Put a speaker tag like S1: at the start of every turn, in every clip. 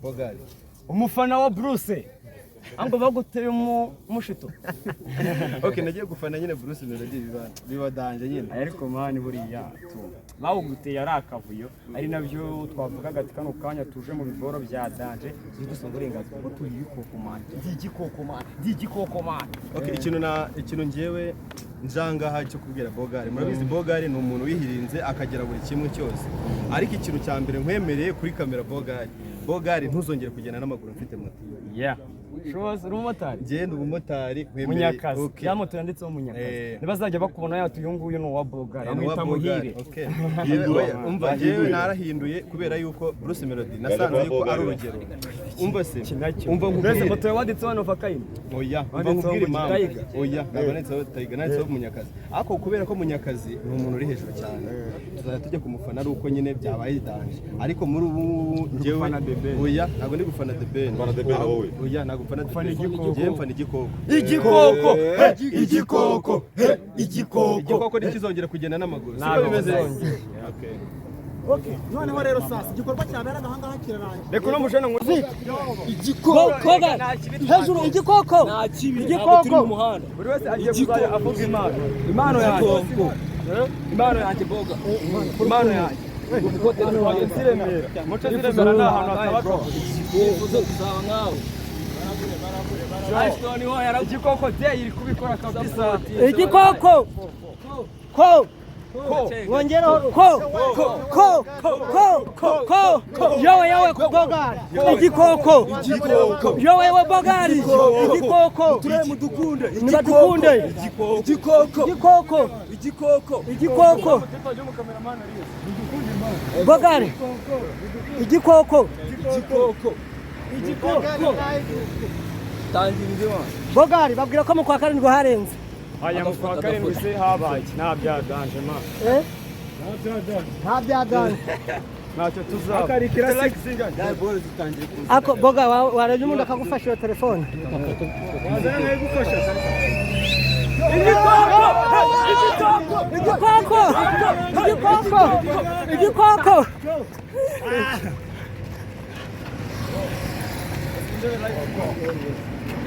S1: Bogari
S2: umufana wa Bruce ango baguteye umushito.
S1: Okay, nagiye gufana nyine Bruce Meloddy bibadanje nyine.
S2: Ariko mani buriya bawuguteye ari akavuyo ari navyo twavugaga ati kano kanya tuje mu biboro bya danje zidusanga urengaza ko turi igikoko man.
S1: Okay, ikintu ngewe njangaha cyo kubwira Bogari. Murabizi Bogari ni umuntu wihirinze akagera buri kimwe cyose. Ariko ikintu cya mbere nkwemereye kuri kamera Bogari ntuzongere kugenda n'amaguru mfite moto.
S2: Yeah. Shoza rumotari.
S1: Genda umumotari nkwemereye.
S2: Munyakazi. Okay. Yamoto yanditseho Munyakazi. Nibazajya bakubona yato uyunguyu no wa Bogari. Amwita Muhire.
S1: Okay. Umva jewe narahinduye kubera yuko Bruce Meloddy nasanze yuko ari urugero. Umva se. Umva
S2: nkubwire moto yanditseho no Vakayini.
S1: Oya, umva nkubwire mama. Oya, nabonetseho Taiga nanditseho Munyakazi. Ako kubera ko Munyakazi ni umuntu uri hejuru cyane. Tuzajya tujya kumufana ari uko nyine byabaye danje. Ariko muri ubu jewe oya, ntabwo ndi gufana The Ben.
S3: Fana The Ben wowe.
S1: Oya, ntabwo mfana igikoko. Igikoko nikizongera kugenda n'amaguru.
S2: Siko bimeze.
S4: Okay, noneho rero sasa igikorwa cyaberaga aha ngaha kirarangiye.
S2: Reka no mushana ngo
S4: igikoko hejuru igikoko
S2: turi mu muhanda. Buri wese agiye kuzaya avuga impano yanjye. Impano yanjye Boga. Impano yanjye. Muco ziremera n'ahantu hatabako.
S4: Uvuze kuzaba ngaho.
S2: Ashton ho yara igikoko de iri kubikora kabisa.
S4: Igikoko. Ko. Wongeraho ko. Yowe Bogari. Igikoko. Yowe Bogari. Igikoko.
S2: Turemu dukunde.
S4: Nibadukunde. Igikoko. Bogari. Igikoko.
S2: Tangira
S4: Bogari babwira ko mu kwa karindwi harenze.
S2: Aya mu kwa karindwi se habaye ntabyaganje ma.
S4: Ntabyaganje.
S2: Ntacyo tuzaba. Akarikira
S1: ya ball zitangiye kuza.
S4: Ako Boga warebye umuntu akagufasha iyo telefone.
S2: Wazana nayo gufasha.
S4: Igikoko.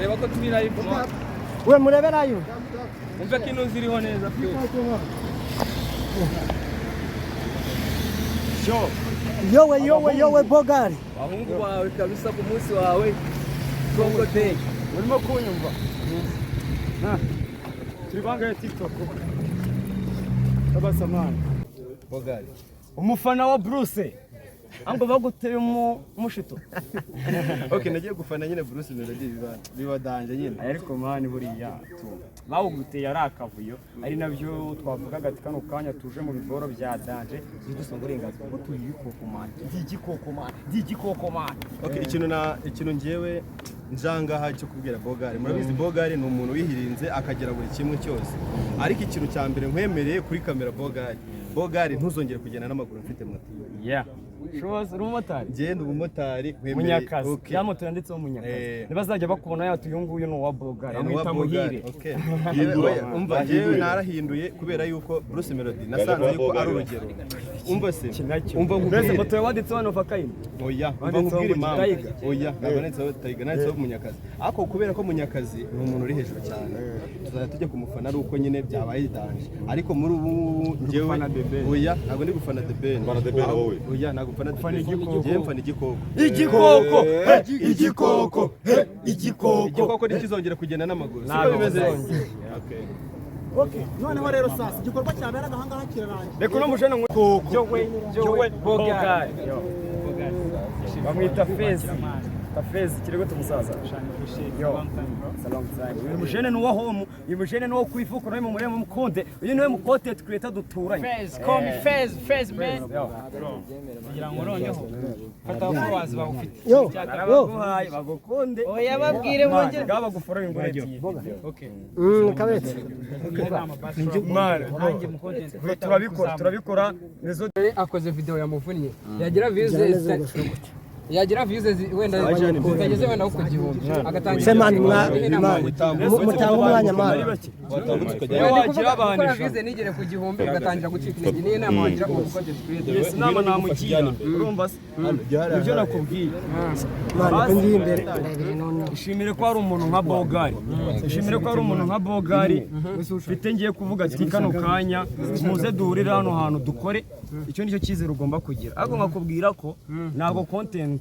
S2: Reba ko turi live.
S4: We mureberayo.
S2: Umva kino ziriho neza pe.
S4: Yowe Bogari.
S2: Ahungu bawe kabisa ku munsi wawe. Kongo day. Urimo kunyumva? Turi bangaye TikTok. Tabasamana.
S1: Bogari
S2: Umufana wa Bruce ango baguteye umushito.
S1: Okay, nagiye gufana nyine Bruce Meloddy bibadanje nyine.
S2: Ariko mani buriya bawuguteye ari akavuyo ari navyo twavugaga ati kano kanya tuje mu biboro bya danje zidusanga urengaza ko turi igikoko man.
S1: Okay, ikintu ngewe njangaha cyo kubwira Bogari. Murabizi Bogari ni umuntu wihirinze akagera buri kimwe cyose. Ariko ikintu cya mbere nkwemereye kuri kamera Bogari ntuzongere kugenda n'amaguru mfite moto.
S2: Yeah. Shoza rumotari.
S1: Genda umumotari nkwemereye.
S2: Munyakazi. Yamoto yanditseho Munyakazi. Nibazajya bakubona yato uyunguyu no wa Bogari. Amwita Muhire.
S1: Okay. Umva jewe narahinduye kubera yuko Bruce Meloddy nasanze yuko ari urugero. Umva se. Umva
S2: nkubwire moto yanditseho no Vakayini.
S1: Oya, umva nkubwire mama. Oya, nabonetseho Taiga nanditseho Munyakazi. Ako kubera ko Munyakazi ni umuntu uri hejuru cyane. Tuzajya tujya kumufana ari uko nyine byabaye danje. Ariko muri ubu ngewe oya, ntabwo ndi gufana The Ben.
S3: Fana The Ben wowe.
S1: Oya, ntabwo mfana igikoko. Igikoko nikizongera kugenda n'amaguru. Siko bimeze.
S4: Okay, noneho rero sasa igikorwa cyaberaga aha ngaha kirarangiye.
S2: Reka no mushana ngo Jowe Bogari. Bamwita Fez kirego tumusaza. Salam time. Uyu mujene no home, uyu mujene no kwifuko no mu muremo mukonde. Uyu niwe mu content creator duturanye.
S5: Fez, call me Fez man. Kugira ngo noneho fata ko wazi bagufite.
S2: Arabaguhaye bagukonde.
S5: Oya babwire mwongere
S2: gaba gufora ingore.
S5: Okay.
S4: Kabetse.
S2: Turabikora nizo
S5: akoze video yamuvunnye. Yagira views
S3: yagira views wenda zitageze wenda ku gihumbi agatangira
S4: semani mutanga umwanya mani
S3: wagira abantu views nigere ku gihumbi ugatangira gucika intege niyo nama wagira ku content creator
S2: inama namugira urumva ibyo nakubwiye
S4: mani ndi imbere
S2: ishimire ko ari umuntu nka Bogari ishimire ko ari umuntu nka Bogari mfite ngiye kuvuga ati kano kanya muze duhurira hano hantu dukore icyo nicyo cyizere ugomba kugira ahubwo nkakubwira ko ntago content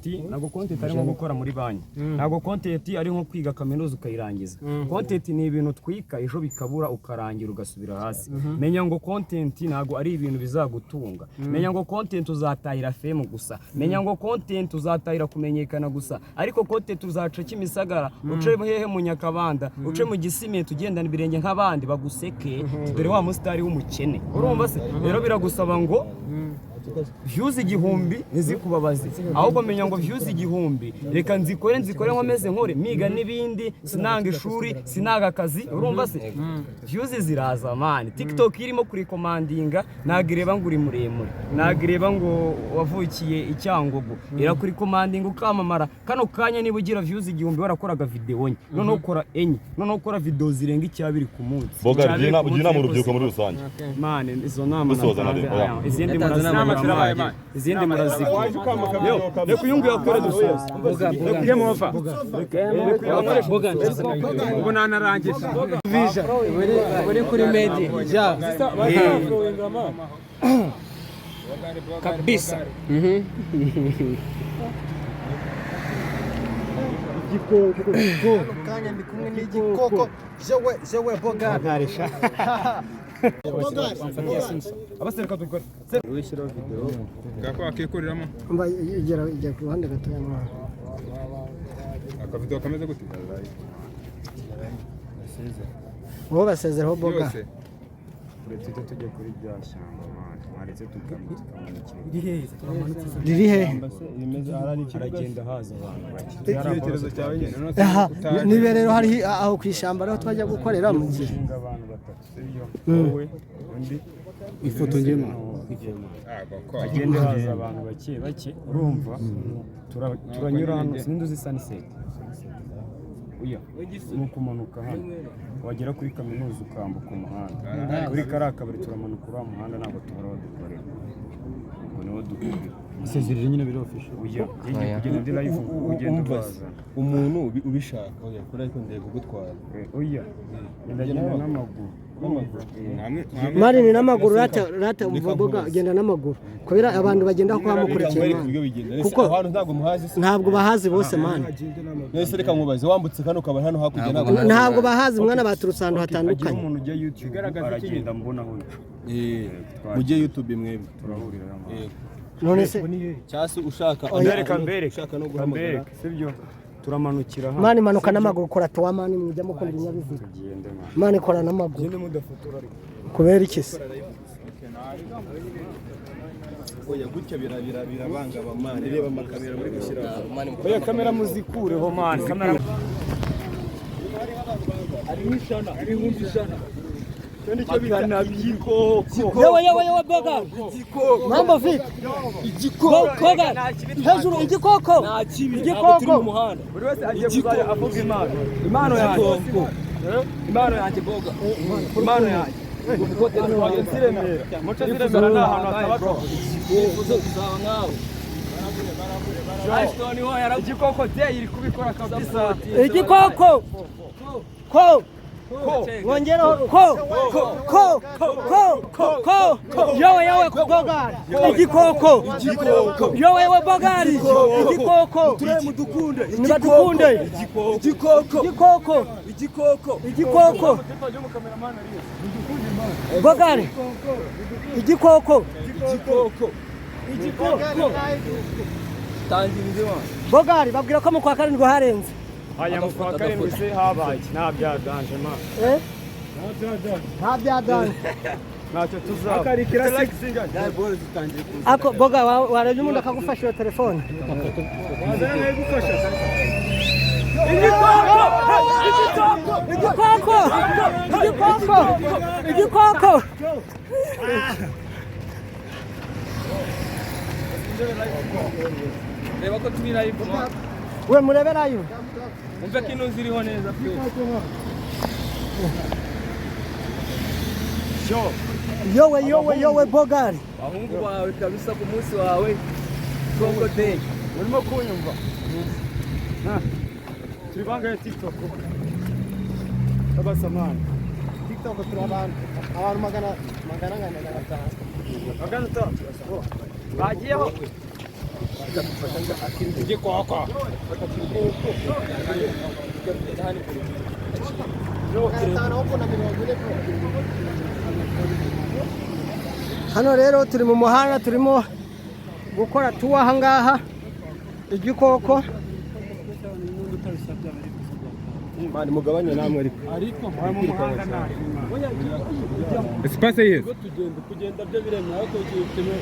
S2: ari nko gukora muri banki ntago content ari nko kwiga kaminuza ukayirangiza content ni ibintu twika ejo bikabura ukarangira ugasubira hasi menya ngo content ntago ari ibintu bizagutunga menya ngo content uzatahira fame gusa menya ngo content uzatahira kumenyekana gusa ariko content uzaca kimisagara uce hehe mu Nyakabanda uce mu Gisimenti ugendana ibirenge nk'abandi baguseke dore wa mustari w'umukene urumva se rero biragusaba ngo views igihumbi ntizikubabaze ahubwo menya ngo views igihumbi reka nzikore nkomeze nkore miga n'ibindi sinanga ishuri sinaga akazi urumva se views ziraza man TikTok irimo kuri commandinga nagireba ngo uri muremure nagireba ngo wavukiye icyangogo ira kuri commandinga ukamamara kano kanya niba ugira views igihumbi warakoraga video nye none ukora enye none ukora video zirenga icyabiri ku munsi
S6: Bogari ugina mu rubyiruko muri rusange
S2: man izo nama izindi izindi muraziko reka uyu nguyu akore dusoza reka muva ubu nanarangije
S3: vision uri kuri media ja kabisa
S4: kanya ndi kumwe n'igikoko jewe Bogari
S2: abasereka dukora wishyira video
S7: gako akikuriramo
S4: mba igera ku ruhande gatoya mwana
S7: akavideo kameze gute
S4: wowe basezeraho Bogari
S2: uretse tujye kuri bya shyamba mwana mwaretse tukamutse
S4: riri he
S2: aragenda haza
S7: igitekerezo cyawe nyine
S4: nibe rero hari aho kwishamba rero twajya gukorera mu gihe
S2: abantu batatu wowe undi
S4: ifoto ngema
S2: agenda haza abantu bake urumva turanyura hano sinzi uzisa n'isete uya nuko umanuka hano wagera kuri kaminuza ukambuka umuhanda kuri kariya kabari turamanuka uriya muhanda ntabwo tubura aho dukorera ubwo niho dukorera
S1: isezerere nyine biri official
S2: uya kugenda ndi live ugenda ubaza
S1: umuntu ubishaka oya kuri ariko ndeye kugutwara
S2: uya ndagenda n'amaguru
S4: mari ni n'amaguru rata umvuga agenda n'amaguru kubera abantu bagenda kwa mukurikiye kuko ntabwo bahazi bose mani
S1: nese reka nkubaze wambutse kano kaba hano hakujya
S4: ntabwo bahazi mwana baturutse ahantu hatandukanye
S2: umuntu ujya YouTube aragenda mbona hano
S1: mujye YouTube mwebwe
S2: turahurira
S4: none se
S1: cyase ushaka
S2: ushaka no guhamagara sibyo turamanukira hano
S4: mani manuka n'amaguru kora tuwa mani mujya mukora ibinyabiziga mani kora n'amaguru
S2: gende mudafotora ariko
S4: kubera iki se
S1: oya gutya birabanga bamani reba amakamera muri gushyira
S2: oya kamera muzikureho mani kamera ari nk'ishana Akana bikoko
S4: yewe Bogari mambo vipi igikoko hejuru igikoko
S2: turi mu muhanda buri wese agiye kuzajya avuga impano yanjye Boga impano yanjye ukote twaje ziremera muco ziremera na ahantu akabato uzo kuzaba nkawe Ashton ho yara igikoko te iri kubikora kabisa
S4: igikoko ko wongera ko yewe Bogari igikoko yewe Bogari igikoko
S2: mudukunde
S4: nibadukunde igikoko Bogari igikoko
S2: tangira wa
S4: Bogari babwira ko mu kwa karindwi harenze
S2: aya mu kwa karindwi se habaye nta byadanje ma
S4: nta byadanje
S2: ntacyo tuzaba akarikira singa ball zitangiye kuza
S4: ako Boga warebye umuntu akagufasha iyo telefone
S2: wazana nayo gufasha
S4: igikoko
S2: reba ko turi live
S4: we mureberayo
S2: umve ko ino ziriho neza pe
S4: yowe Bogari
S2: bahungu bawe kabisa ku munsi wawe Congo Day urimo kunyumva turi bangaye TikTok abasamana
S4: TikTok turi abantu magana
S2: bagiyeho
S4: hano rero turi mu muhanda turimo gukora tuwa aha ngaha igikoko
S1: mani mugabanye namwe ariko
S2: mu muhanda nawe
S7: espace yes
S2: kugenda byo biremera ariko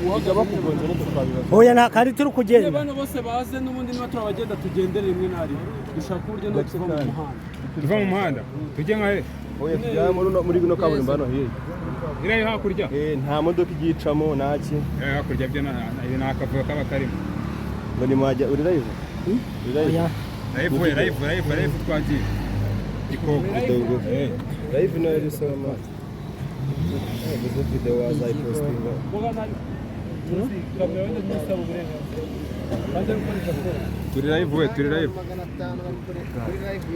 S1: uhajya bakugonze no tukabibaza
S4: oya nta kari turi kugenda
S2: bano bose baze n'ubundi niba turabagenda tugendere rimwe na rimwe dushaka uburyo no tuva mu muhanda
S7: tuva mu muhanda tujye nka he
S1: oya tujya muri bino kaburimbo hano hirya
S7: irayo hakurya
S1: nta modoka igicamo naki
S7: hakurya byo na akavuga kaba karimo
S1: ngo ni majya uri live
S7: live twagiye ikoko
S1: live no yari soma bizo video wazayipostinga
S7: turi live
S1: kuri live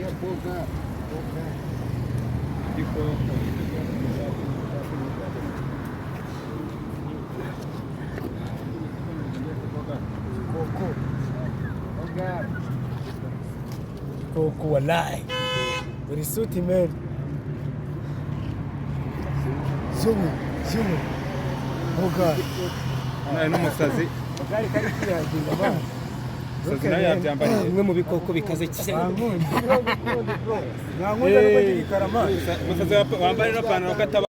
S1: ya Boga
S4: koko wallahi uri suti man zumu Bogari
S7: nayo n'umusazi
S4: Bogari kari kwiyaginga ba
S7: umusazi nayo yabyambariye
S4: bimwe mu bikoko bikaze cyane
S7: umusazi wambaye n'ipantaro kataba